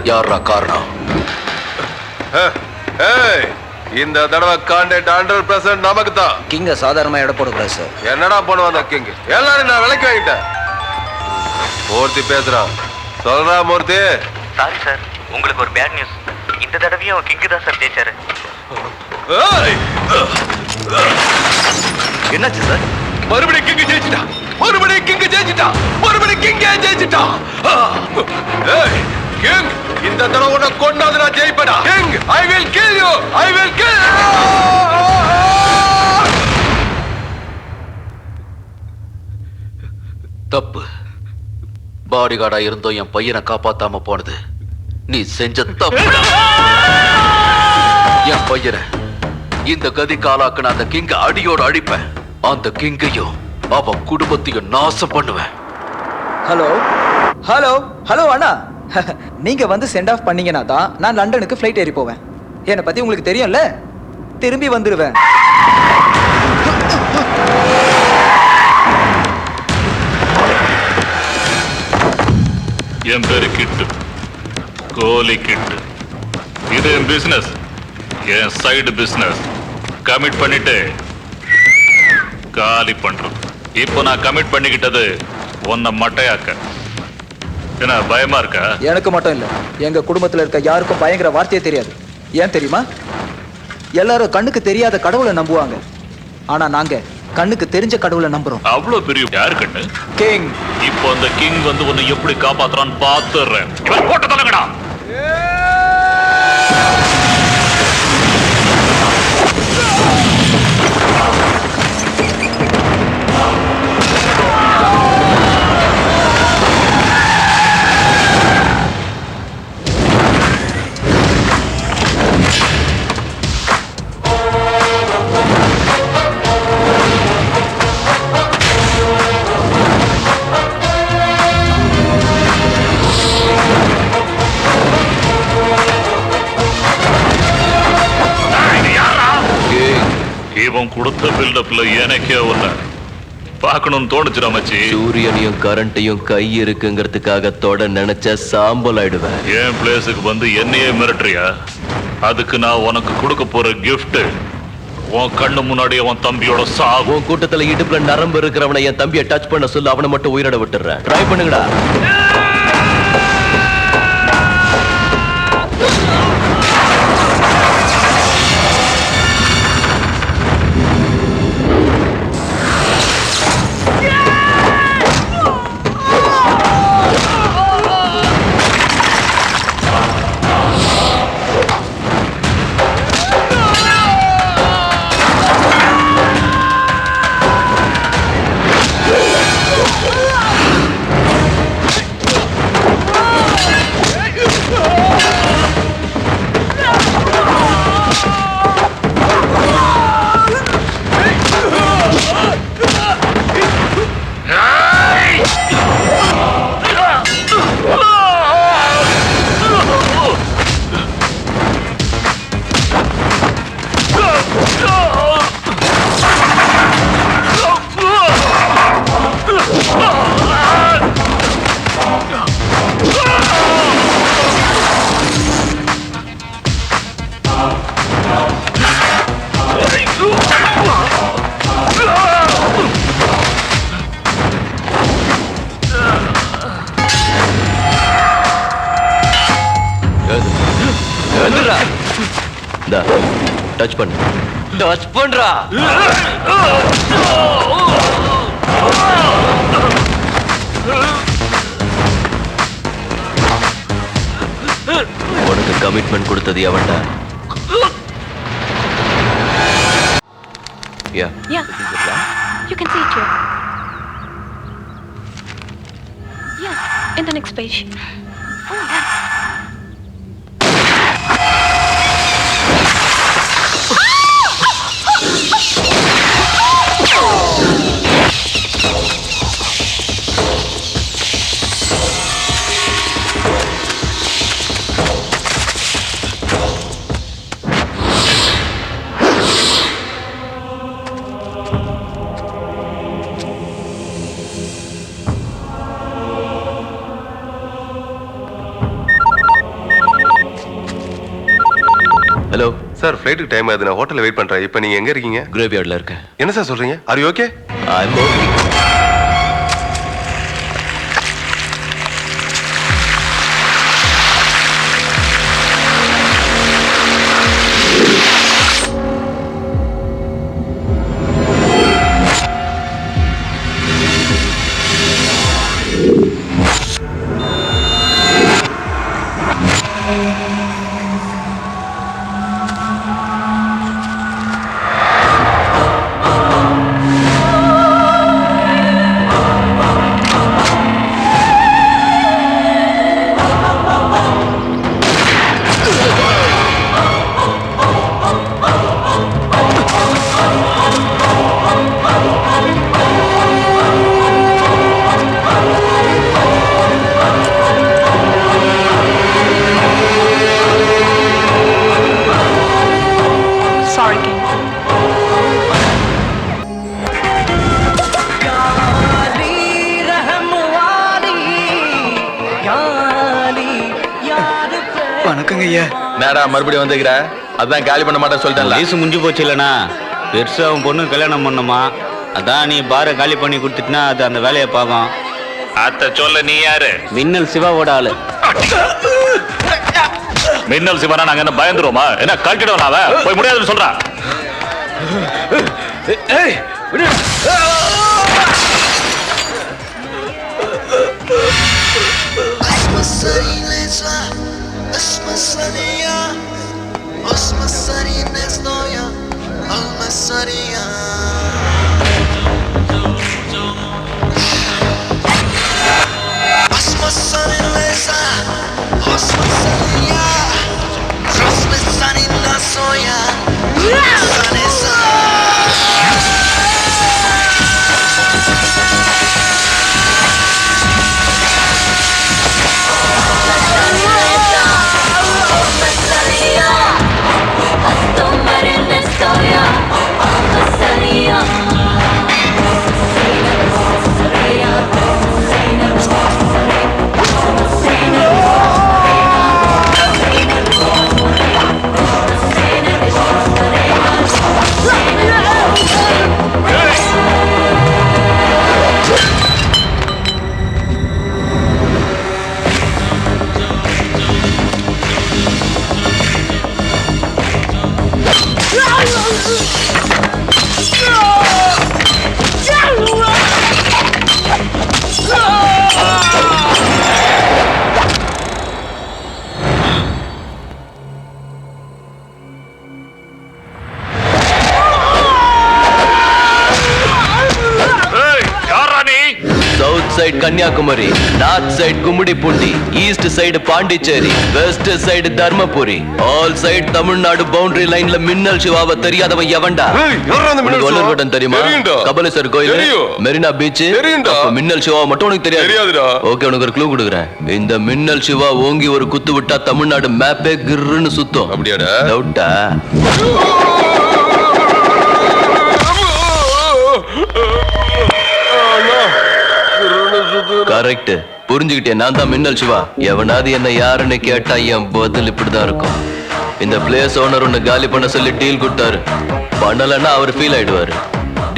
யாரா காரணம்? இந்த தடவை கான்டாக்ட் 100% நமக்கு தான். கிங்க சாதாரணமா இட போடக்கூடாது சார். என்னடா பண்ணுவாங்க கிங்? எல்லாரும் நான் விலைக்கு வாங்கிட்டேன். மூர்த்தி பேசுறான். சொல்றா மூர்த்தி. சாரி சார், உங்களுக்கு ஒரு பேட் நியூஸ். இந்த தடவையும் கிங் தான் சார் ஜெயிச்சாரு. என்னாச்சு சார்? மறுபடியும் கிங் ஜெயிச்சிட்டா. மறுபடியும் கிங் ஜெயிச்சிட்டா. மறுபடியும் கிங்கே ஜெயிச்சிட்டா. கிங், இந்த தடவை உன்னை கொண்டாது நான் ஜெயிப்பேனா? King, I will kill you. I will kill you. தப்பு. பாடிகார்டா இருந்தோ என் பையனை காப்பாத்தாம போனது நீ செஞ்ச தப்பு. என் பையனை இந்த கதி காலாக்குன அந்த கிங்க அடியோட அடிப்பேன். அந்த கிங்கையும் அவன் குடும்பத்தையும் நாசம் பண்ணுவேன். ஹலோ ஹலோ ஹலோ அண்ணா, நீங்க வந்து சென்ட் ஆஃப் பண்ணீங்கன்னா தான் நான் லண்டனுக்கு ஃப்ளைட் ஏறி போவேன். என்னை பத்தி உங்களுக்கு தெரியும்ல, திரும்பி வந்துடுவேன். என் பேரு கிட்டு, கோலி கிட்டு. இது என் பிசினஸ், என் சைடு பிசினஸ். கமிட் பண்ணிட்டு காலி பண்றோம். இப்போ நான் கமிட் பண்ணிக்கிட்டது உன்னை மட்டையாக்க. என்ன பயமா இருக்கா? எனக்கு மட்டும் இல்ல, எங்க குடும்பத்துல இருக்க யாருக்கும் பயங்கர வார்த்தையே தெரியாது. ஏன் தெரியுமா? எல்லாரும் கண்ணுக்கு தெரியாத கடவுளை நம்புவாங்க, ஆனா நாங்க கண்ணுக்கு தெரிஞ்ச கடவுளை நம்புறோம். அவ்வளவு பெரிய யாரு கண்ணு? கிங். இப்போ அந்த கிங் வந்து உன்னை எப்படி காப்பாத்துறான்னு பாத்துறேன். இவன் போட்டு தலங்கடா. இவன் கொடுத்த பில்டப்ல எனக்கே ஒண்ணு பார்க்கணும்னு தோணுச்சுடா மச்சி. சூரியனையும் கரண்டையும் கை இருக்குங்கிறதுக்காக தொட நினைச்ச சாம்பல் ஆயிடுவேன். என் பிளேஸுக்கு வந்து என்னையே மிரட்டுறியா? அதுக்கு நான் உனக்கு கொடுக்க போற கிஃப்ட் உன் கண்ணு முன்னாடி உன் தம்பியோட சாவு. உன் கூட்டத்துல இடுப்புல நரம்பு இருக்கிறவனை என் தம்பியை டச் பண்ண சொல்லு, அவனை மட்டும் உயிரோட விட்டுறேன். ட்ரை பண்ணுங்கடா. டச் பண்ணு. டச் பண்றா. உனக்கு கமிட்மெண்ட் கொடுத்தது எவன்டா? Yeah. Yeah. You can see it here. Yeah, in the next page. Oh, yeah. Sir ஃப்ளைட்டுக்கு டைம் ஆகுது, நான் ஹோட்டலில் வெயிட் பண்ணுறேன். இப்போ நீங்கள் எங்கே இருக்கீங்க? கிரேவ்யார்டில் இருக்கேன். என்ன சார் சொல்கிறீங்க? Are you okay? I'm okay. Sorry, King. வணக்கங்க ஐயா. நேரா மறுபடியும் வந்துக்கிற, அதான் காலி பண்ண மாட்டேன்னு சொல்லிட்டேன்ல. வயசு முடிஞ்சு போச்சு இல்லைண்ணா, பெருசா அவன் பொண்ணு கல்யாணம் பண்ணுமா, அதான் நீ பாரை காலி பண்ணி கொடுத்துட்டுனா அது அந்த வேலையை பார்க்கும். அத்த சொல்ல நீ யாரு? மின்னல் சிவாவோட ஆளு. மின்னல் சிவனா நாங்க என்ன பயந்துருவோமா? என்ன கழட்டிடுவோம் அவன் போய் முடியாதுன்னு சொல்றான். South side Kanniyakumari, north side Gummidipoondi, east side Pondicherry, west side Dharmapuri, all side Tamil Nadu boundary லைன்ல மின்னல் சிவாவை தெரியாதவன் எவன்டா? வல்லூர்கோட்டம் தெரியுமா? கபாலீஸ்வரர் கோயில், மெரினா பீச். மின்னல் சிவா மட்டும் உனக்கு தெரியாது? ஓகே, உனக்கு ஒரு க்ளூ கொடுக்குறேன். இந்த மின்னல் சிவா ஓங்கி ஒரு குத்து விட்டா தமிழ்நாடு மேப்பே கிர்ன்னு சுத்தும். அப்படியாடா? டவுட்டா? கரெக்ட், புரிஞ்சுக்கிட்டேன். நான் தான் மின்னல் சிவா. எவனாவது என்ன யாருன்னு கேட்டா என் பதில் இப்படிதான் இருக்கும். இந்த பிளேஸ் ஓனர் ஒன்னு காலி பண்ண சொல்லி டீல் கொடுத்தாரு. பண்ணலன்னா அவர் ஃபீல் ஆயிடுவாரு.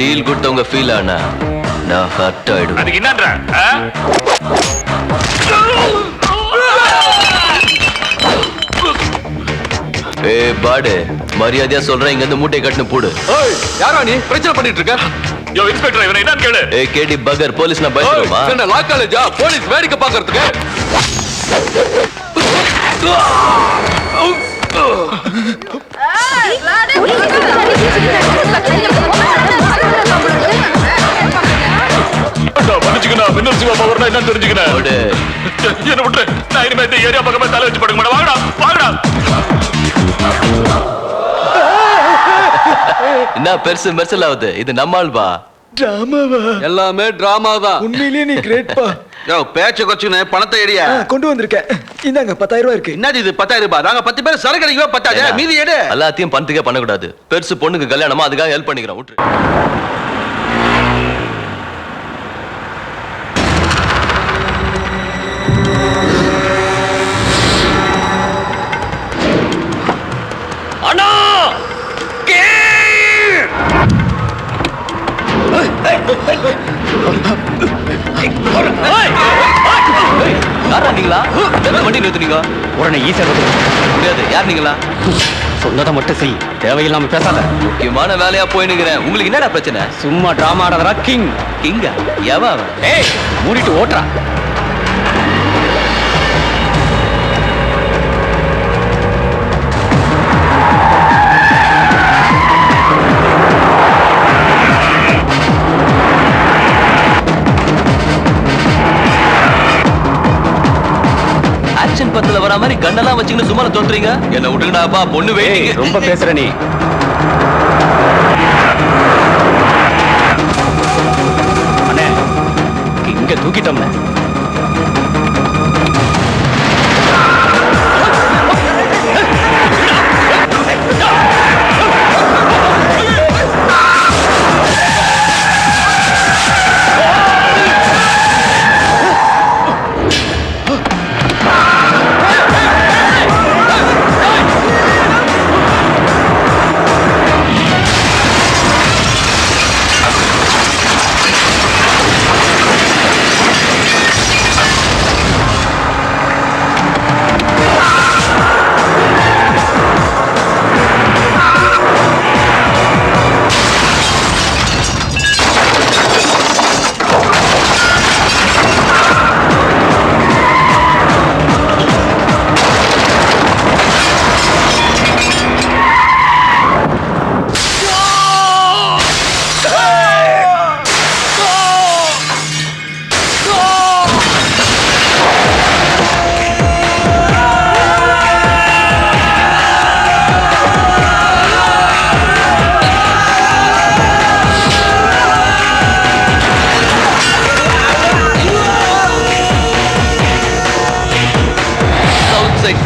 டீல் கொடுத்தவங்க ஃபீல் ஆனா நான் ஹர்ட் ஆயிடுவேன். அதுக்கு என்னன்ற? ஏய் பாடு, மரியாதையா சொல்றேன், இங்க இருந்து மூட்டை கட்டுன்னு போடு. யாரா நீ பிரச்சனை பண்ணிட்டு இருக்க? யோ இன்ஸ்பெக்டர், இவனை என்னன்னு கேளு. ஏய் கேடி பகர், போலீஸ் நான் பயப்படுமா? என்ன லா காலேஜா? போலீஸ் வேடிக்கை பார்க்கிறதுக்கு? தெரிஞ்சுக்கணும், மின்னல் சிவா பவர்னா என்னன்னு தெரிஞ்சுக்கணும். என்ன விட்டு நான் இனிமே இந்த ஏரியா பக்கமே தலை வச்சு படுக்க மாட்டேன். வாங்கடா வாங்கடா. என்ன பெருசு மெர்சல் ஆகுது? இது நம்மால்பா. டிராமாவா? எல்லாமே டிராமா தான். உண்மையிலேயே நீ கிரேட்பா. யோ பேச்ச கொச்சுன்னு பணத்தை எடியா கொண்டு வந்திருக்கேன். இந்தாங்க 10,000 ரூபாய் இருக்கு. என்னது இது 10,000 ரூபாய்? நாங்க 10 பேர் சரக்கு அடிக்கவே பத்தாதே, மீதி எடு. எல்லாத்தையும் பணத்துக்கே பண்ணக்கூடாது. பெருசு பொண்ணுக்கு கல்யாணமா, அதுக்காக ஹெல்ப் பண்ணிக்கிறேன். விட்டுரு. அண்ணா யாரா நீங்களா? வண்டி நிறுத்துனீங்க? உடனே ஈஸியா முடியாது. யார் நீங்களா? சொன்னதை மட்டும் செய், தேவையில்லாம பேசாத. முக்கியமான வேலையா போயினுக்கிறேன். உங்களுக்கு என்னடா பிரச்சனை? சும்மா டிராமா ஆடாதடா கிங். கிங்கா? எவன் அவன்? ஏய், மூடிட்டு ஓட்டுறா. ஆக்ஷன் படத்துல வர மாதிரி கண்ணெல்லாம் வச்சுக்கிட்டு சும்மா தோன்றீங்க. என்ன விட்டுங்கடாப்பா, பொண்ணு வெயிட்டிங். ரொம்ப பேசுற நீ. அண்ணே, இங்க தூக்கிட்டோம்ல.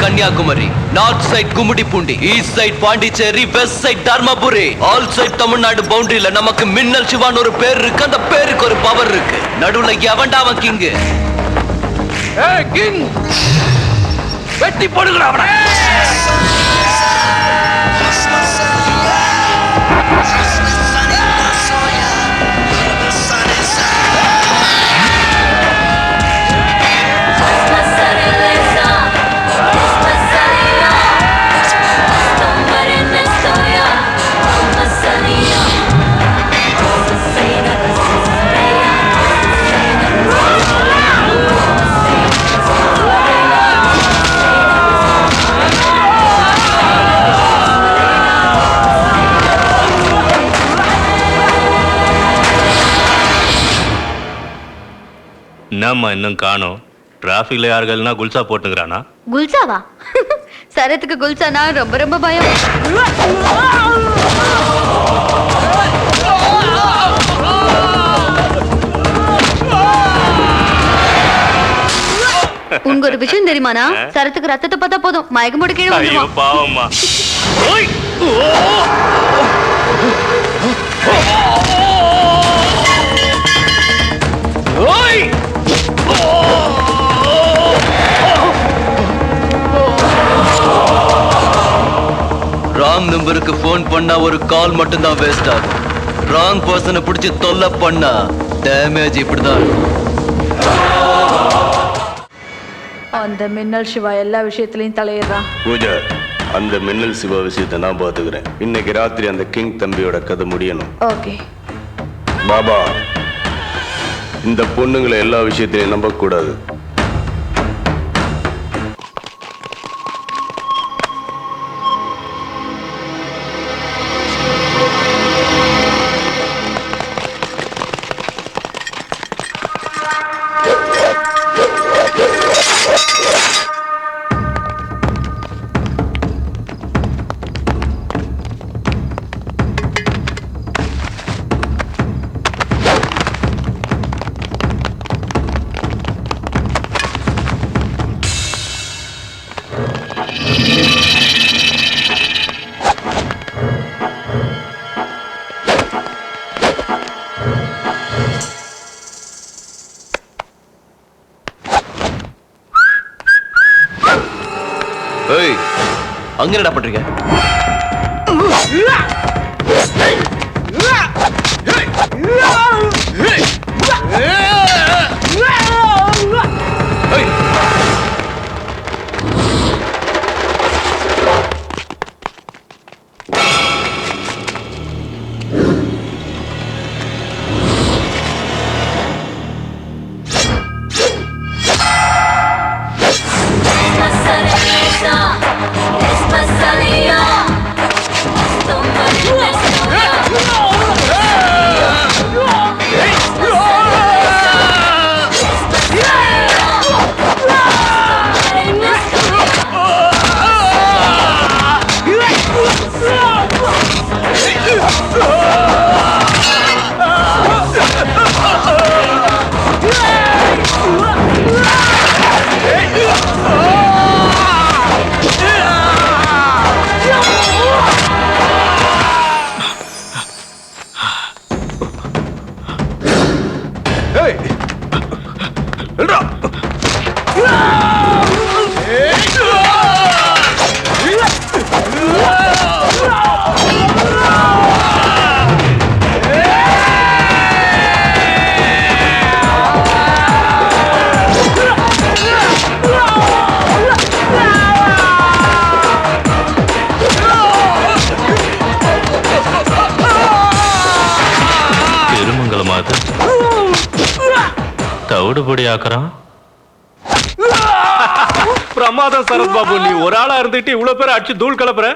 Kanyakumari, north side Gummidipoondi, east side Pondicherry, west side Dharmapuri, all side Tamil Nadu பவுண்டரியில நமக்கு மின்னல் சிவான்னு ஒரு பேர் இருக்கு. அந்த பேருக்கு ஒரு பவர் இருக்கு. நடுவுல எவன்டா அவன் கிங்கு? ஏய் கிங், வெட்டி போடுங்கடா அவனை. என்னம்மா இன்னும் காணோம்? டிராஃபிக்ல யாருகள்னா குல்சா போட்டுக்கிறானா? குல்சாவா? சரத்துக்கு குல்சானா ரொம்ப ரொம்ப பயம். உங்க ஒரு விஷயம் தெரியுமாண்ணா? சரத்துக்கு ரத்தத்தை பார்த்தா போதும் மயக்கம் போட்டு கீழே வந்துருவான். பாவம்மா. ராங் நம்பருக்கு போன் பண்ணா ஒரு கால் மட்டும் தான் வேஸ்ட் ஆகும். ராங் பர்சனை பிடிச்சி தொல்லை பண்ணா டேமேஜ் இப்படிதான். அந்த மின்னல் சிவா எல்லா விஷயத்திலையும் தலையிடுறான். பூஜா, அந்த மின்னல் சிவா விஷயத்தை நான் பாத்துக்கிறேன். இன்னைக்கு ராத்திரி அந்த கிங் தம்பியோட கதை முடியணும். ஓகே பாபா, இந்த பொண்ணுங்களை எல்லா விஷயத்திலையும் நம்ப கூடாது. ஏய், அங்க என்னடா பண்றீங்க? தவிடுபடி ஆக்குறான். பிரமாதம் சரத் பாபு, நீ ஒரு ஆளா இருந்துட்டு இவ்வளவு பேரை அடிச்சு தூள் கலப்புற.